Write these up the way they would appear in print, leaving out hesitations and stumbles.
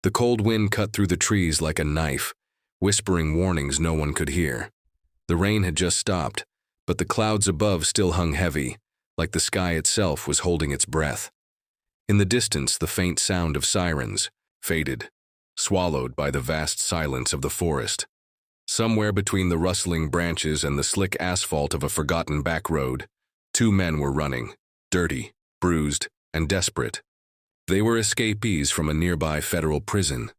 The cold wind cut through the trees like a knife, whispering warnings no one could hear. The rain had just stopped, but the clouds above still hung heavy, like the sky itself was holding its breath. In the distance, the faint sound of sirens faded, swallowed by the vast silence of the forest. Somewhere between the rustling branches and the slick asphalt of a forgotten back road, two men were running, dirty, bruised, and desperate. They were escapees from a nearby federal prison.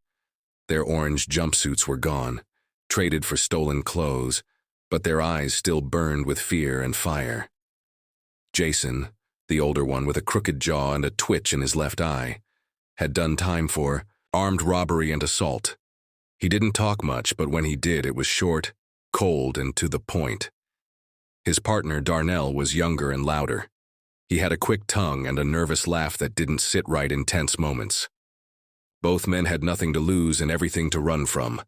Their orange jumpsuits were gone, traded for stolen clothes, but their eyes still burned with fear and fire. Jason, the older one with a crooked jaw and a twitch in his left eye, had done time for armed robbery and assault. He didn't talk much, but when he did, it was short, cold, and to the point. His partner, Darnell, was younger and louder. He had a quick tongue and a nervous laugh that didn't sit right in tense moments. Both men had nothing to lose and everything to run from.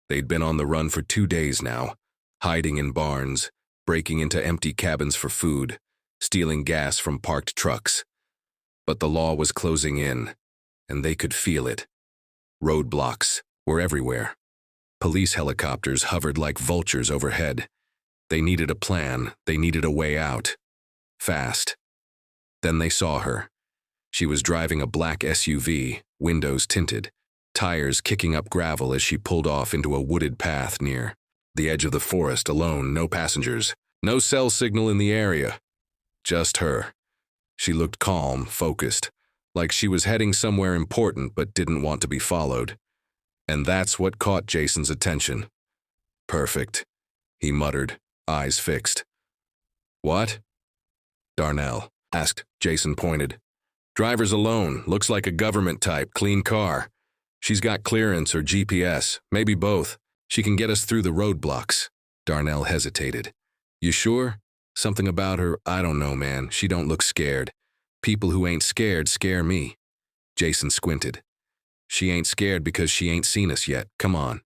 They'd been on the run for 2 days now, hiding in barns, breaking into empty cabins for food, stealing gas from parked trucks. But the law was closing in, and they could feel it. Roadblocks were everywhere. Police helicopters hovered like vultures overhead. They needed a plan. They needed a way out. Fast. Then they saw her. She was driving a black SUV, windows tinted, tires kicking up gravel as she pulled off into a wooded path near the edge of the forest, alone, no passengers, no cell signal in the area. Just her. She looked calm, focused, like she was heading somewhere important but didn't want to be followed. And that's what caught Jason's attention. Perfect, he muttered, eyes fixed. What? Darnell asked. Jason pointed. Driver's alone, looks like a government type, clean car. She's got clearance or GPS, maybe both. She can get us through the roadblocks. Darnell hesitated. You sure? Something about her, I don't know, man. She don't look scared. People who ain't scared scare me. Jason squinted. She ain't scared because she ain't seen us yet. Come on.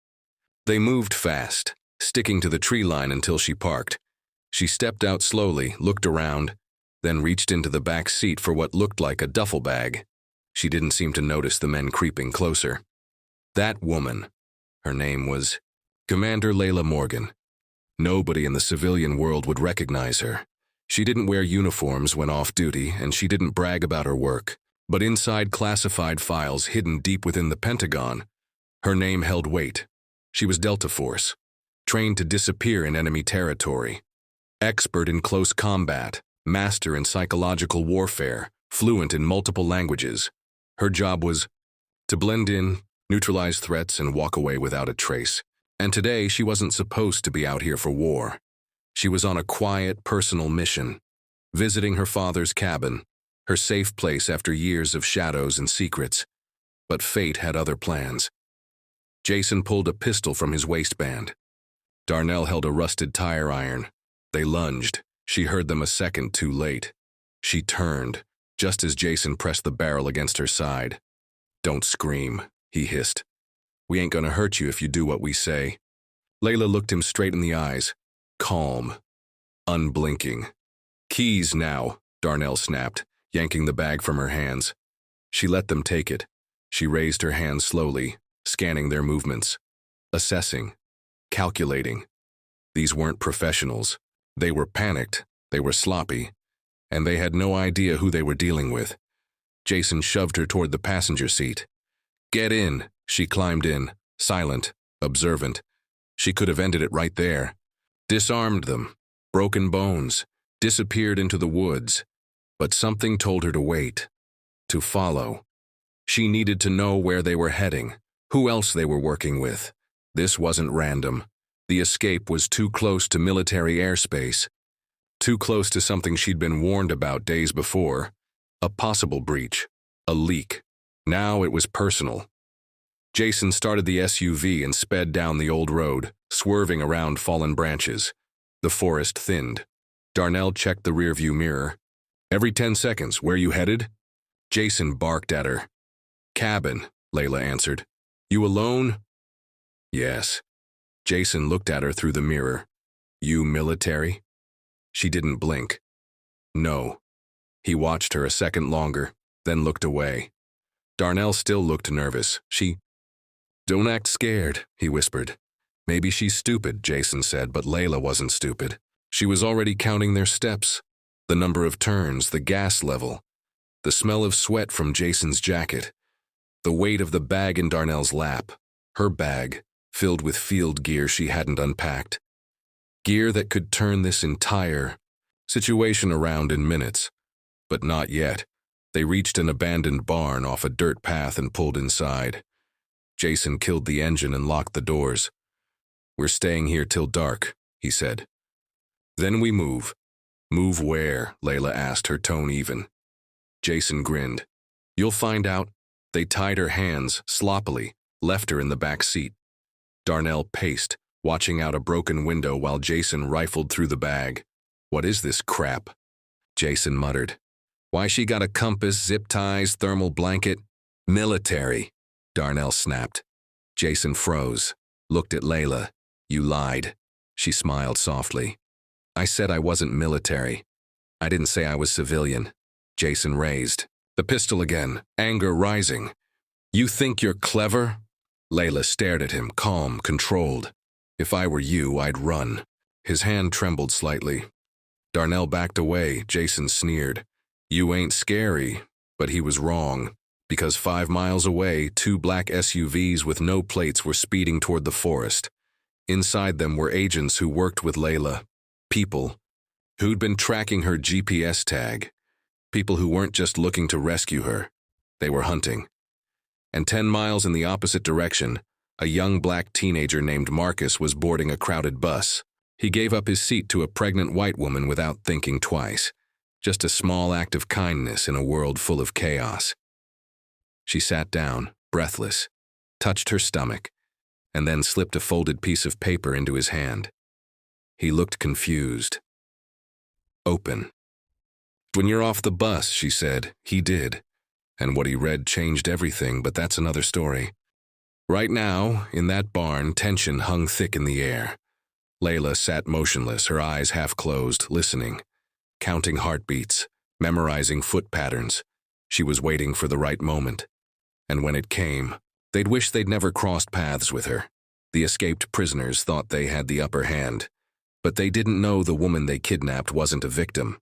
They moved fast, sticking to the tree line until she parked. She stepped out slowly, looked around, then reached into the back seat for what looked like a duffel bag. She didn't seem to notice the men creeping closer. That woman, her name was Commander Layla Morgan. Nobody in the civilian world would recognize her. She didn't wear uniforms when off duty, and she didn't brag about her work. But inside classified files hidden deep within the Pentagon, her name held weight. She was Delta Force, trained to disappear in enemy territory, expert in close combat, master in psychological warfare, fluent in multiple languages. Her job was to blend in, neutralize threats, and walk away without a trace. And today, she wasn't supposed to be out here for war. She was on a quiet, personal mission, visiting her father's cabin, her safe place after years of shadows and secrets. But fate had other plans. Jason pulled a pistol from his waistband. Darnell held a rusted tire iron. They lunged. She heard them a second too late. She turned, just as Jason pressed the barrel against her side. Don't scream, he hissed. We ain't gonna hurt you if you do what we say. Layla looked him straight in the eyes, calm, unblinking. Keys now, Darnell snapped, yanking the bag from her hands. She let them take it. She raised her hands slowly, scanning their movements, assessing, calculating. These weren't professionals. They were panicked, they were sloppy, and they had no idea who they were dealing with. Jason shoved her toward the passenger seat. Get in. She climbed in, silent, observant. She could have ended it right there. Disarmed them, broken bones, disappeared into the woods. But something told her to wait, to follow. She needed to know where they were heading, who else they were working with. This wasn't random. The escape was too close to military airspace, too close to something she'd been warned about days before. A possible breach, a leak. Now it was personal. Jason started the SUV and sped down the old road, swerving around fallen branches. The forest thinned. Darnell checked the rearview mirror. Every 10 seconds, where you headed? Jason barked at her. Cabin, Layla answered. You alone? Yes. Jason looked at her through the mirror. You military? She didn't blink. No. He watched her a second longer, then looked away. Darnell still looked nervous. She Don't act scared, he whispered. Maybe she's stupid, Jason said, but Layla wasn't stupid. She was already counting their steps, the number of turns, the gas level, the smell of sweat from Jason's jacket, the weight of the bag in Darnell's lap, her bag, filled with field gear she hadn't unpacked. Gear that could turn this entire situation around in minutes. But not yet. They reached an abandoned barn off a dirt path and pulled inside. Jason killed the engine and locked the doors. We're staying here till dark, he said. Then we move. Move where? Layla asked, her tone even. Jason grinned. You'll find out. They tied her hands, sloppily, left her in the back seat. Darnell paced, watching out a broken window while Jason rifled through the bag. What is this crap? Jason muttered. Why she got a compass, zip ties, thermal blanket? Military, Darnell snapped. Jason froze, looked at Layla. You lied. She smiled softly. I said I wasn't military. I didn't say I was civilian. Jason raised the pistol again, anger rising. You think you're clever? Layla stared at him, calm, controlled. If I were you, I'd run. His hand trembled slightly. Darnell backed away. Jason sneered. You ain't scary, but he was wrong, because 5 miles away, 2 black SUVs with no plates were speeding toward the forest. Inside them were agents who worked with Layla, people who'd been tracking her GPS tag, people who weren't just looking to rescue her, they were hunting. And 10 miles in the opposite direction, a young black teenager named Marcus was boarding a crowded bus. He gave up his seat to a pregnant white woman without thinking twice. Just a small act of kindness in a world full of chaos. She sat down, breathless, touched her stomach, and then slipped a folded piece of paper into his hand. He looked confused. Open. When you're off the bus, she said. He did. And what he read changed everything, but that's another story. Right now, in that barn, tension hung thick in the air. Layla sat motionless, her eyes half closed, listening, counting heartbeats, memorizing foot patterns. She was waiting for the right moment. And when it came, they'd wish they'd never crossed paths with her. The escaped prisoners thought they had the upper hand, but they didn't know the woman they kidnapped wasn't a victim.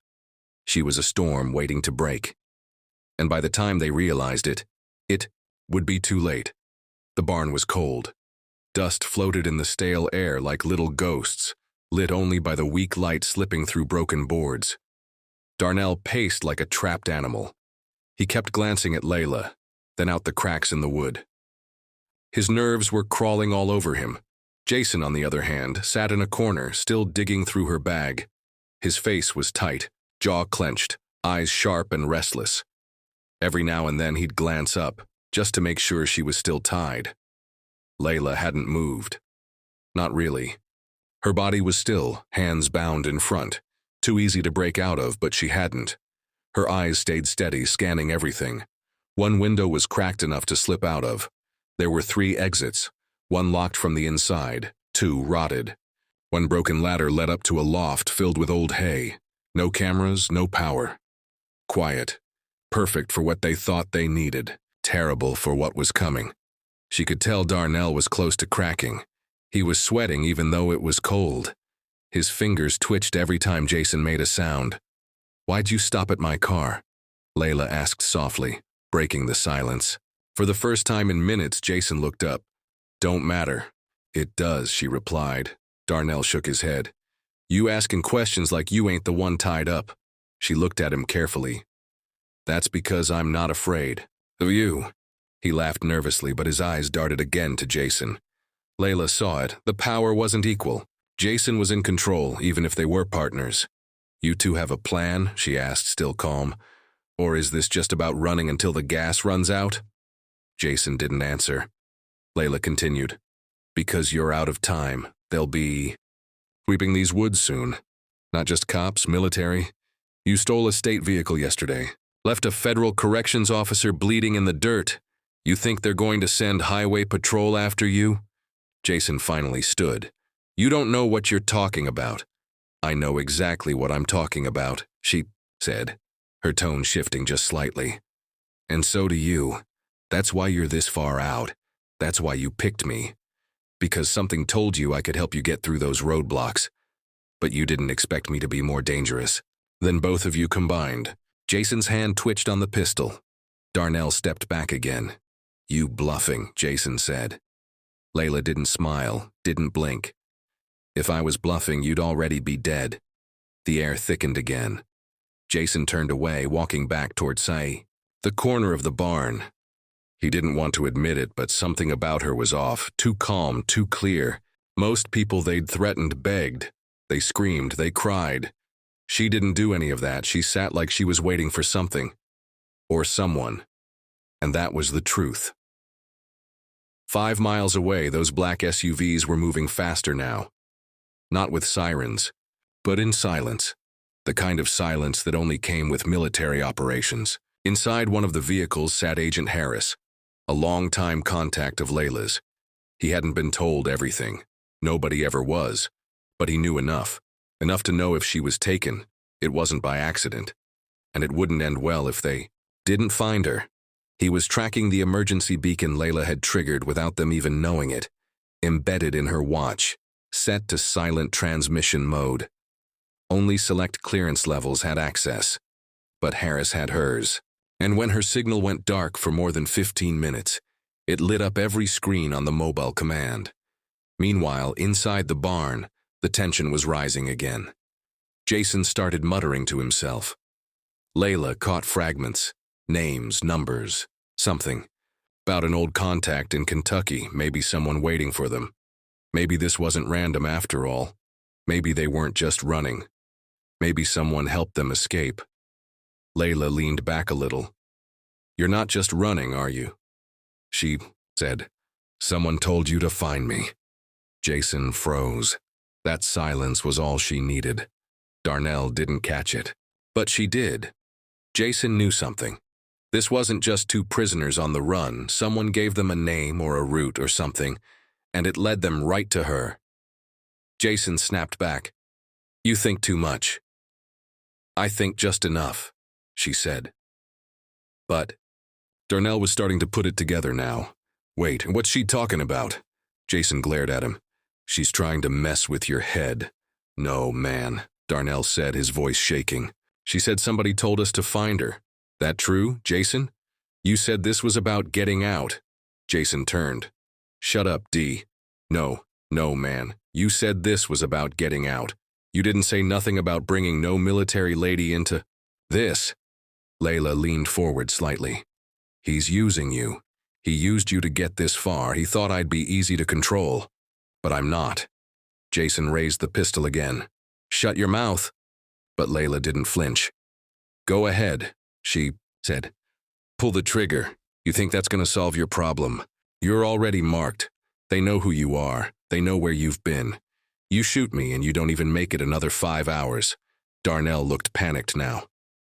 She was a storm waiting to break. And by the time they realized it would be too late. The barn was cold. Dust floated in the stale air like little ghosts, lit only by the weak light slipping through broken boards. Darnell paced like a trapped animal. He kept glancing at Layla, then out the cracks in the wood. His nerves were crawling all over him. Jason, on the other hand, sat in a corner, still digging through her bag. His face was tight, jaw clenched, eyes sharp and restless. Every now and then he'd glance up, just to make sure she was still tied. Layla hadn't moved. Not really. Her body was still, hands bound in front, too easy to break out of, but she hadn't. Her eyes stayed steady, scanning everything. One window was cracked enough to slip out of. There were 3 exits, one locked from the inside, 2 rotted. One broken ladder led up to a loft filled with old hay. No cameras, no power. Quiet. Perfect for what they thought they needed. Terrible for what was coming. She could tell Darnell was close to cracking. He was sweating even though it was cold. His fingers twitched every time Jason made a sound. Why'd you stop at my car? Layla asked softly, breaking the silence. For the first time in minutes, Jason looked up. Don't matter. It does, she replied. Darnell shook his head. You asking questions like you ain't the one tied up. She looked at him carefully. That's because I'm not afraid. Of you. He laughed nervously, but his eyes darted again to Jason. Layla saw it. The power wasn't equal. Jason was in control, even if they were partners. You two have a plan? She asked, still calm. Or is this just about running until the gas runs out? Jason didn't answer. Layla continued. Because you're out of time. They'll be sweeping these woods soon. Not just cops, military. You stole a state vehicle yesterday. Left a federal corrections officer bleeding in the dirt. You think they're going to send highway patrol after you? Jason finally stood. You don't know what you're talking about. I know exactly what I'm talking about, she said, her tone shifting just slightly. And so do you. That's why you're this far out. That's why you picked me. Because something told you I could help you get through those roadblocks. But you didn't expect me to be more dangerous than both of you combined. Jason's hand twitched on the pistol. Darnell stepped back again. You bluffing, Jason said. Layla didn't smile, didn't blink. If I was bluffing, you'd already be dead. The air thickened again. Jason turned away, walking back toward Sai, the corner of the barn. He didn't want to admit it, but something about her was off, too calm, too clear. Most people they'd threatened begged. They screamed, they cried. She didn't do any of that. She sat like she was waiting for something. Or someone. And that was the truth. 5 miles away, those black SUVs were moving faster now. Not with sirens, but in silence. The kind of silence that only came with military operations. Inside one of the vehicles sat Agent Harris, a long-time contact of Layla's. He hadn't been told everything. Nobody ever was. But he knew enough. Enough to know if she was taken, it wasn't by accident. And it wouldn't end well if they didn't find her. He was tracking the emergency beacon Layla had triggered without them even knowing it, embedded in her watch, set to silent transmission mode. Only select clearance levels had access, but Harris had hers. And when her signal went dark for more than 15 minutes, it lit up every screen on the mobile command. Meanwhile, inside the barn, the tension was rising again. Jason started muttering to himself. Layla caught fragments, names, numbers, something. About an old contact in Kentucky, maybe someone waiting for them. Maybe this wasn't random after all. Maybe they weren't just running. Maybe someone helped them escape. Layla leaned back a little. You're not just running, are you? She said. Someone told you to find me. Jason froze. That silence was all she needed. Darnell didn't catch it. But she did. Jason knew something. This wasn't just two prisoners on the run. Someone gave them a name or a route or something, and it led them right to her. Jason snapped back. You think too much. I think just enough, she said. But Darnell was starting to put it together now. Wait, what's she talking about? Jason glared at him. She's trying to mess with your head. No, man, Darnell said, his voice shaking. She said somebody told us to find her. That true, Jason? You said this was about getting out. Jason turned. Shut up, D. No, man. You said this was about getting out. You didn't say nothing about bringing no military lady into this. Layla leaned forward slightly. He's using you. He used you to get this far. He thought I'd be easy to control. But I'm not. Jason raised the pistol again. Shut your mouth. But Layla didn't flinch. Go ahead, she said. Pull the trigger. You think that's going to solve your problem? You're already marked. They know who you are. They know where you've been. You shoot me and you don't even make it another 5 hours. Darnell looked panicked now.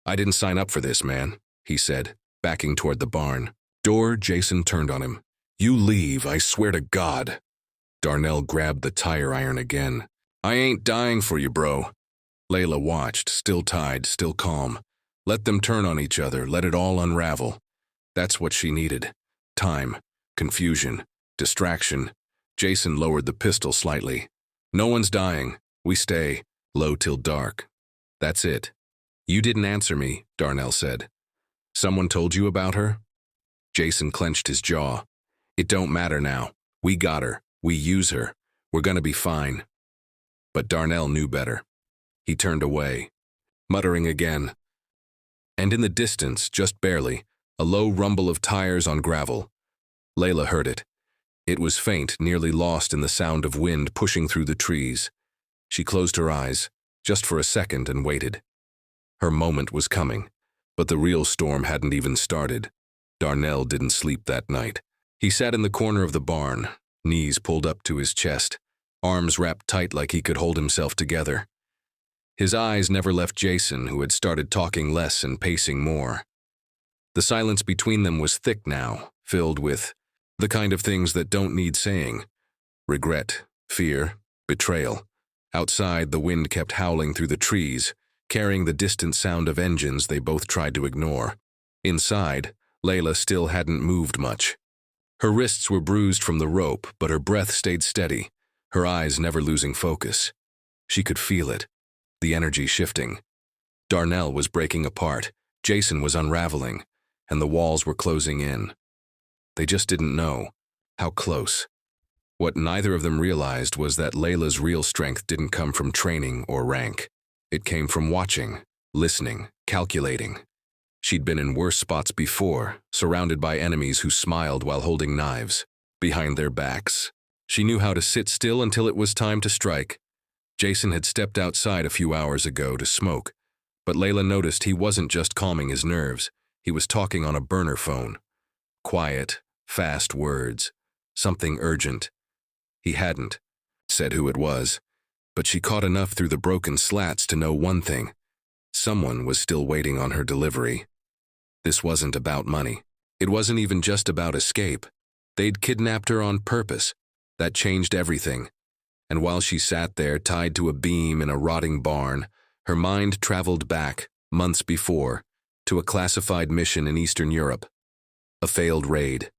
I didn't sign up for this, man, he said, backing toward the barn. Door, Jason turned on him. You leave, I swear to God. Darnell grabbed the tire iron again. I ain't dying for you, bro. Layla watched, still tied, still calm. Let them turn on each other, let it all unravel. That's what she needed. Time, confusion, distraction. Jason lowered the pistol slightly. No one's dying. We stay, low till dark. That's it. You didn't answer me, Darnell said. Someone told you about her? Jason clenched his jaw. It don't matter now. We got her. We use her. We're gonna be fine. But Darnell knew better. He turned away, muttering again. And in the distance, just barely, a low rumble of tires on gravel. Layla heard it. It was faint, nearly lost in the sound of wind pushing through the trees. She closed her eyes, just for a second, and waited. Her moment was coming, but the real storm hadn't even started. Darnell didn't sleep that night. He sat in the corner of the barn, knees pulled up to his chest, arms wrapped tight like he could hold himself together. His eyes never left Jason, who had started talking less and pacing more. The silence between them was thick now, filled with the kind of things that don't need saying. Regret, fear, betrayal. Outside, the wind kept howling through the trees, carrying the distant sound of engines they both tried to ignore. Inside, Layla still hadn't moved much. Her wrists were bruised from the rope, but her breath stayed steady, her eyes never losing focus. She could feel it, the energy shifting. Darnell was breaking apart, Jason was unraveling, and the walls were closing in. They just didn't know how close. What neither of them realized was that Layla's real strength didn't come from training or rank. It came from watching, listening, calculating. She'd been in worse spots before, surrounded by enemies who smiled while holding knives behind their backs. She knew how to sit still until it was time to strike. Jason had stepped outside a few hours ago to smoke, but Layla noticed he wasn't just calming his nerves, he was talking on a burner phone. Quiet, fast words, something urgent. He hadn't said who it was, but she caught enough through the broken slats to know one thing. Someone was still waiting on her delivery. This wasn't about money. It wasn't even just about escape. They'd kidnapped her on purpose. That changed everything. And while she sat there tied to a beam in a rotting barn, her mind traveled back, months before, to a classified mission in Eastern Europe. A failed raid.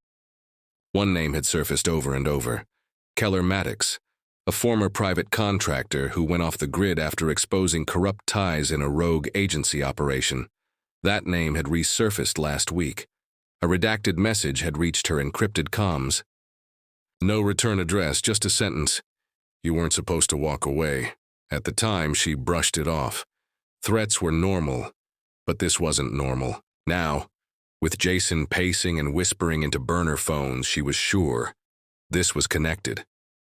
One name had surfaced over and over. Keller Maddox, a former private contractor who went off the grid after exposing corrupt ties in a rogue agency operation. That name had resurfaced last week. A redacted message had reached her encrypted comms. No return address, just a sentence. You weren't supposed to walk away. At the time, she brushed it off. Threats were normal, but this wasn't normal. Now, with Jason pacing and whispering into burner phones, she was sure this was connected.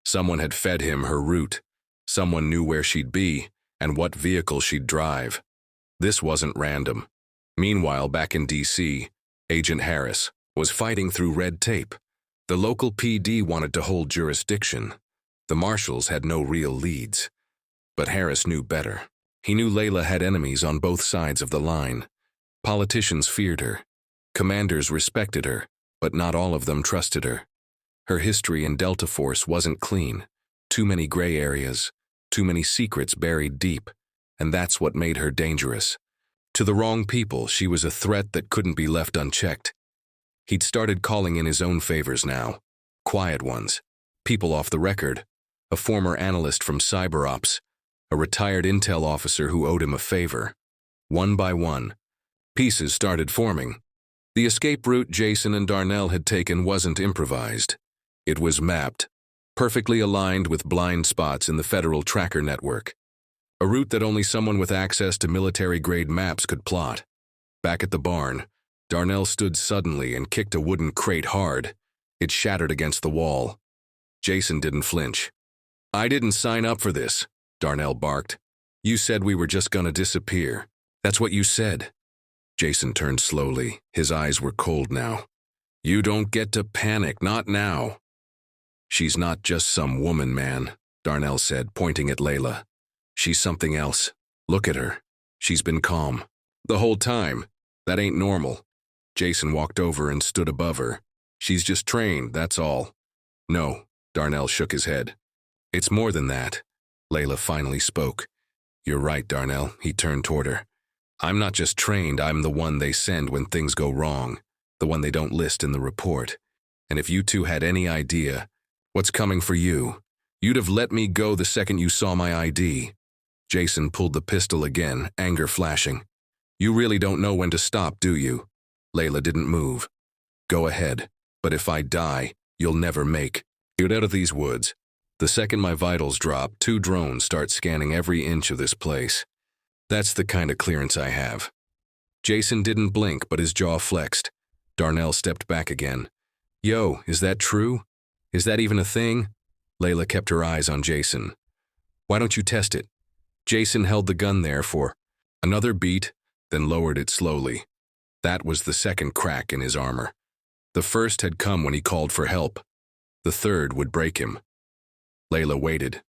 Someone had fed him her route. Someone knew where she'd be and what vehicle she'd drive. This wasn't random. Meanwhile, back in D.C., Agent Harris was fighting through red tape. The local PD wanted to hold jurisdiction. The marshals had no real leads. But Harris knew better. He knew Layla had enemies on both sides of the line. Politicians feared her. Commanders respected her, but not all of them trusted her. Her history in Delta Force wasn't clean. Too many gray areas, too many secrets buried deep, and that's what made her dangerous. To the wrong people, she was a threat that couldn't be left unchecked. He'd started calling in his own favors now. Quiet ones. People off the record. A former analyst from CyberOps. A retired intel officer who owed him a favor. One by one, pieces started forming. The escape route Jason and Darnell had taken wasn't improvised. It was mapped, perfectly aligned with blind spots in the federal tracker network. A route that only someone with access to military-grade maps could plot. Back at the barn, Darnell stood suddenly and kicked a wooden crate hard. It shattered against the wall. Jason didn't flinch. "I didn't sign up for this," Darnell barked. "You said we were just gonna disappear. That's what you said." Jason turned slowly. His eyes were cold now. "You don't get to panic, not now." "She's not just some woman, man," Darnell said, pointing at Layla. "She's something else. Look at her. She's been calm. The whole time. That ain't normal." Jason walked over and stood above her. "She's just trained, that's all." "No," Darnell shook his head. "It's more than that." Layla finally spoke. "You're right, Darnell." He turned toward her. "I'm not just trained, I'm the one they send when things go wrong, the one they don't list in the report. And if you two had any idea what's coming for you, you'd have let me go the second you saw my ID." Jason pulled the pistol again, anger flashing. "You really don't know when to stop, do you?" Layla didn't move. "Go ahead, but if I die, you'll never make it out of these woods. The second my vitals drop, 2 drones start scanning every inch of this place. That's the kind of clearance I have." Jason didn't blink, but his jaw flexed. Darnell stepped back again. "Yo, is that true? Is that even a thing?" Layla kept her eyes on Jason. "Why don't you test it?" Jason held the gun there for another beat, then lowered it slowly. That was the second crack in his armor. The first had come when he called for help. The third would break him. Layla waited.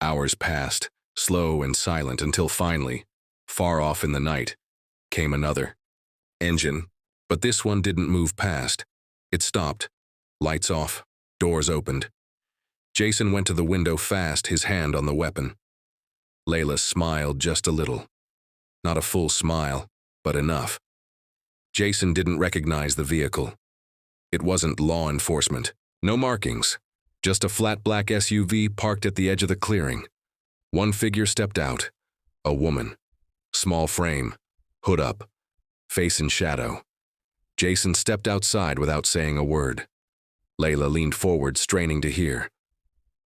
Hours passed, slow and silent, until finally, far off in the night, came another engine, but this one didn't move past. It stopped. Lights off. Doors opened. Jason went to the window fast, his hand on the weapon. Layla smiled just a little. Not a full smile, but enough. Jason didn't recognize the vehicle. It wasn't law enforcement. No markings. Just a flat black SUV parked at the edge of the clearing. One figure stepped out. A woman. Small frame. Hood up. Face in shadow. Jason stepped outside without saying a word. Layla leaned forward, straining to hear.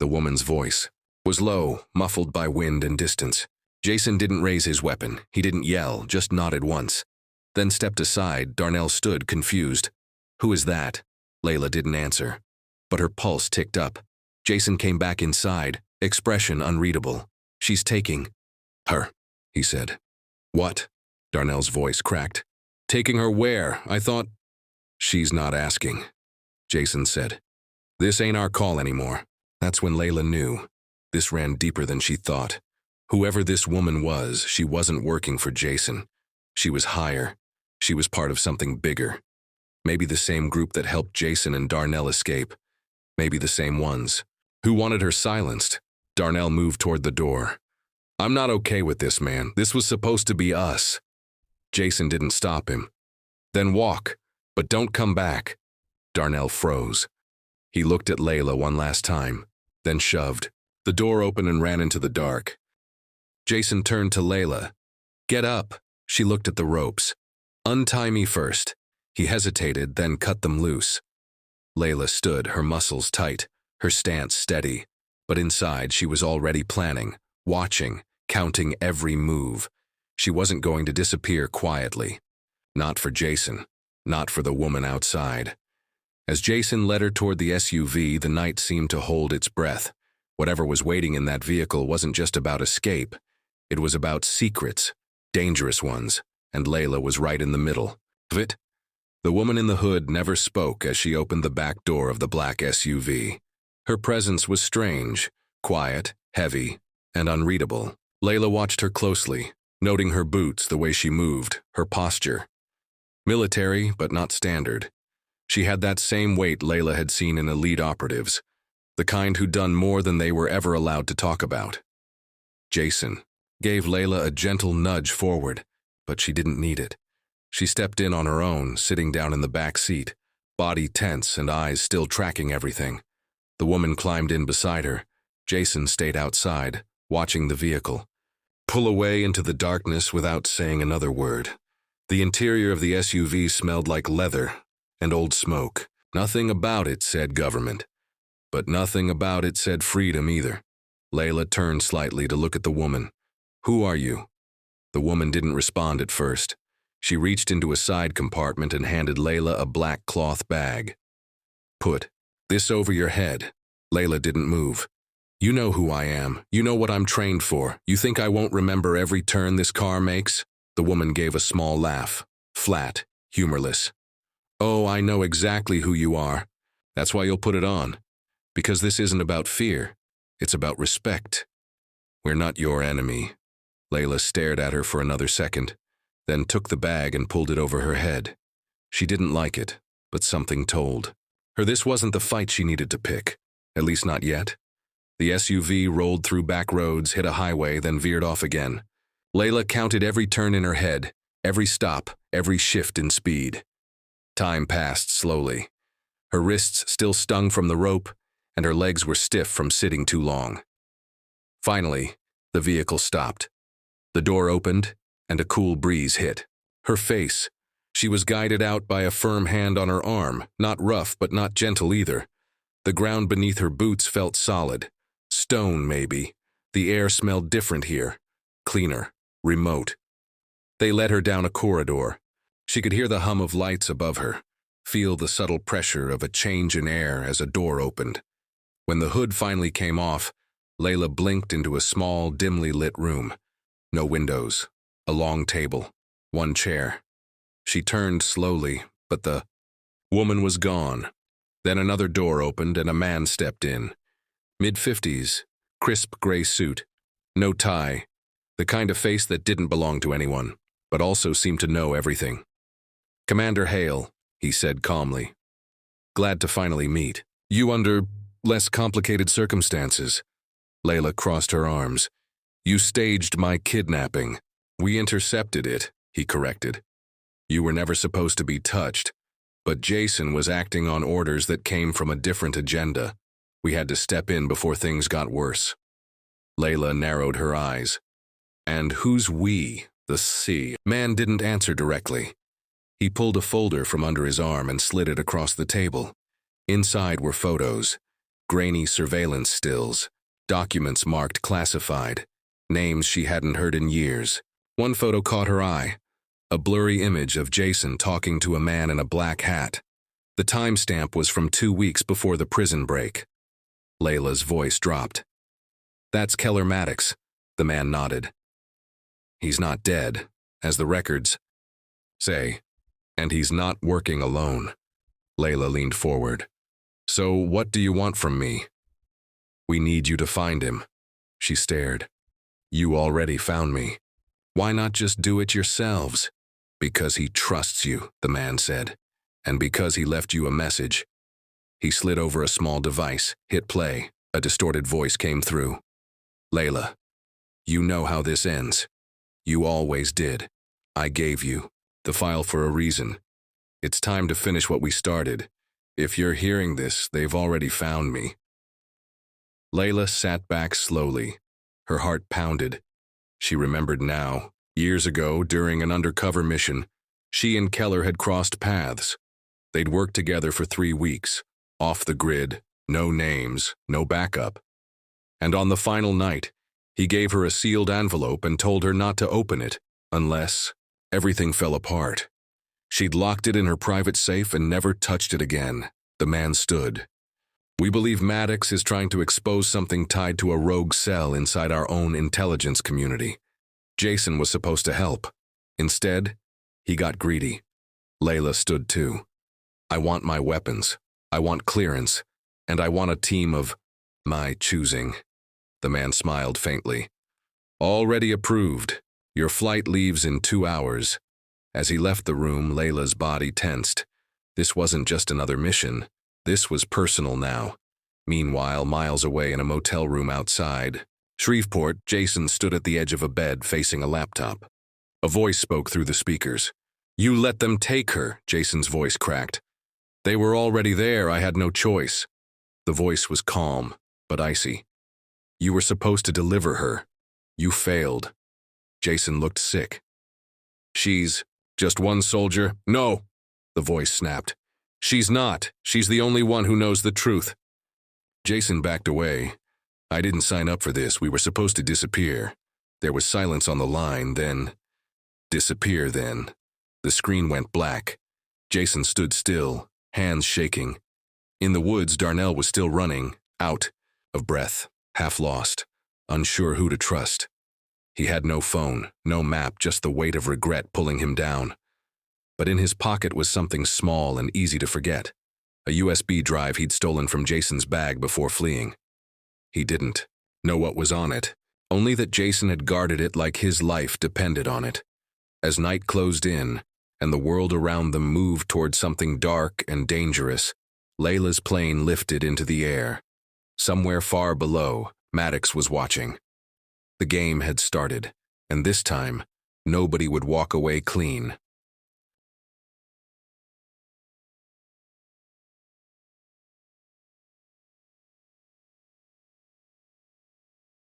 The woman's voice was low, muffled by wind and distance. Jason didn't raise his weapon. He didn't yell, just nodded once. Then stepped aside. Darnell stood, confused. "Who is that?" Layla didn't answer, but her pulse ticked up. Jason came back inside, expression unreadable. "She's taking her," he said. "What?" Darnell's voice cracked. "Taking her where? I thought—" "She's not asking," Jason said. "This ain't our call anymore." That's when Layla knew. This ran deeper than she thought. Whoever this woman was, she wasn't working for Jason. She was higher. She was part of something bigger. Maybe the same group that helped Jason and Darnell escape. Maybe the same ones. Who wanted her silenced? Darnell moved toward the door. "I'm not okay with this, man. This was supposed to be us." Jason didn't stop him. "Then walk, but don't come back." Darnell froze. He looked at Layla one last time, then shoved. The door opened and ran into the dark. Jason turned to Layla. "Get up." She looked at the ropes. "Untie me first." He hesitated, then cut them loose. Layla stood, her muscles tight, her stance steady. But inside, she was already planning, watching, counting every move. She wasn't going to disappear quietly. Not for Jason. Not for the woman outside. As Jason led her toward the SUV, the night seemed to hold its breath. Whatever was waiting in that vehicle wasn't just about escape. It was about secrets, dangerous ones, and Layla was right in the middle of it. The woman in the hood never spoke as she opened the back door of the black SUV. Her presence was strange, quiet, heavy, and unreadable. Layla watched her closely, noting her boots, the way she moved, her posture. Military, but not standard. She had that same weight Layla had seen in elite operatives, the kind who'd done more than they were ever allowed to talk about. Jason gave Layla a gentle nudge forward, but she didn't need it. She stepped in on her own, sitting down in the back seat, body tense and eyes still tracking everything. The woman climbed in beside her. Jason stayed outside, watching the vehicle pull away into the darkness without saying another word. The interior of the SUV smelled like leather and old smoke. Nothing about it said government, but nothing about it said freedom either. Layla turned slightly to look at the woman. "Who are you?" The woman didn't respond at first. She reached into a side compartment and handed Layla a black cloth bag. "Put this over your head." Layla didn't move. "You know who I am. You know what I'm trained for. You think I won't remember every turn this car makes?" The woman gave a small laugh, flat, humorless. "Oh, I know exactly who you are. That's why you'll put it on. Because this isn't about fear. It's about respect. We're not your enemy." Layla stared at her for another second, then took the bag and pulled it over her head. She didn't like it, but something told her this wasn't the fight she needed to pick, at least not yet. The SUV rolled through back roads, hit a highway, then veered off again. Layla counted every turn in her head, every stop, every shift in speed. Time passed slowly. Her wrists still stung from the rope, and her legs were stiff from sitting too long. Finally, the vehicle stopped. The door opened, and a cool breeze hit. Her face. She was guided out by a firm hand on her arm, not rough but not gentle either. The ground beneath her boots felt solid. Stone, maybe. The air smelled different here. Cleaner. Remote. They led her down a corridor. She could hear the hum of lights above her, feel the subtle pressure of a change in air as a door opened. When the hood finally came off, Layla blinked into a small, dimly lit room. No windows. A long table. One chair. She turned slowly, but the woman was gone. Then another door opened and a man stepped in. Mid-50s, crisp gray suit, no tie, the kind of face that didn't belong to anyone, but also seemed to know everything. "Commander Hale," he said calmly. "Glad to finally meet. You under less complicated circumstances." Layla crossed her arms. "You staged my kidnapping. We intercepted it," he corrected. "You were never supposed to be touched. But Jason was acting on orders that came from a different agenda. We had to step in before things got worse. Layla narrowed her eyes. And who's we, the C? Man didn't answer directly. He pulled a folder from under his arm and slid it across the table. Inside were photos, grainy surveillance stills, documents marked classified, names she hadn't heard in years. One photo caught her eye, a blurry image of Jason talking to a man in a black hat. The timestamp was from 2 weeks before the prison break. Layla's voice dropped. That's Keller Maddox, the man nodded. He's not dead, as the records say, and he's not working alone. Layla leaned forward. So what do you want from me? We need you to find him. She stared. You already found me. Why not just do it yourselves? Because he trusts you, the man said, and because he left you a message. He slid over a small device, hit play. A distorted voice came through. Layla, you know how this ends. You always did. I gave you the file for a reason. It's time to finish what we started. If you're hearing this, they've already found me. Layla sat back slowly. Her heart pounded. She remembered now. Years ago, during an undercover mission, she and Keller had crossed paths. They'd worked together for 3 weeks, off the grid, no names, no backup. And on the final night, he gave her a sealed envelope and told her not to open it, unless everything fell apart. She'd locked it in her private safe and never touched it again. The man stood. We believe Maddox is trying to expose something tied to a rogue cell inside our own intelligence community. Jason was supposed to help. Instead, he got greedy. Layla stood too. I want my weapons. I want clearance. And I want a team of my choosing. The man smiled faintly. Already approved. Your flight leaves in 2 hours. As he left the room, Layla's body tensed. This wasn't just another mission. This was personal now. Meanwhile, miles away in a motel room outside Shreveport, Jason stood at the edge of a bed facing a laptop. A voice spoke through the speakers. You let them take her, Jason's voice cracked. They were already there, I had no choice. The voice was calm, but icy. You were supposed to deliver her. You failed. Jason looked sick. She's just one soldier? No, the voice snapped. She's not. She's the only one who knows the truth. Jason backed away. I didn't sign up for this. We were supposed to disappear. There was silence on the line, then disappear then. The screen went black. Jason stood still, hands shaking. In the woods, Darnell was still running, out of breath, half lost, unsure who to trust. He had no phone, no map, just the weight of regret pulling him down. But in his pocket was something small and easy to forget. A USB drive he'd stolen from Jason's bag before fleeing. He didn't know what was on it, only that Jason had guarded it like his life depended on it. As night closed in, and the world around them moved toward something dark and dangerous, Layla's plane lifted into the air. Somewhere far below, Maddox was watching. The game had started, and this time, nobody would walk away clean.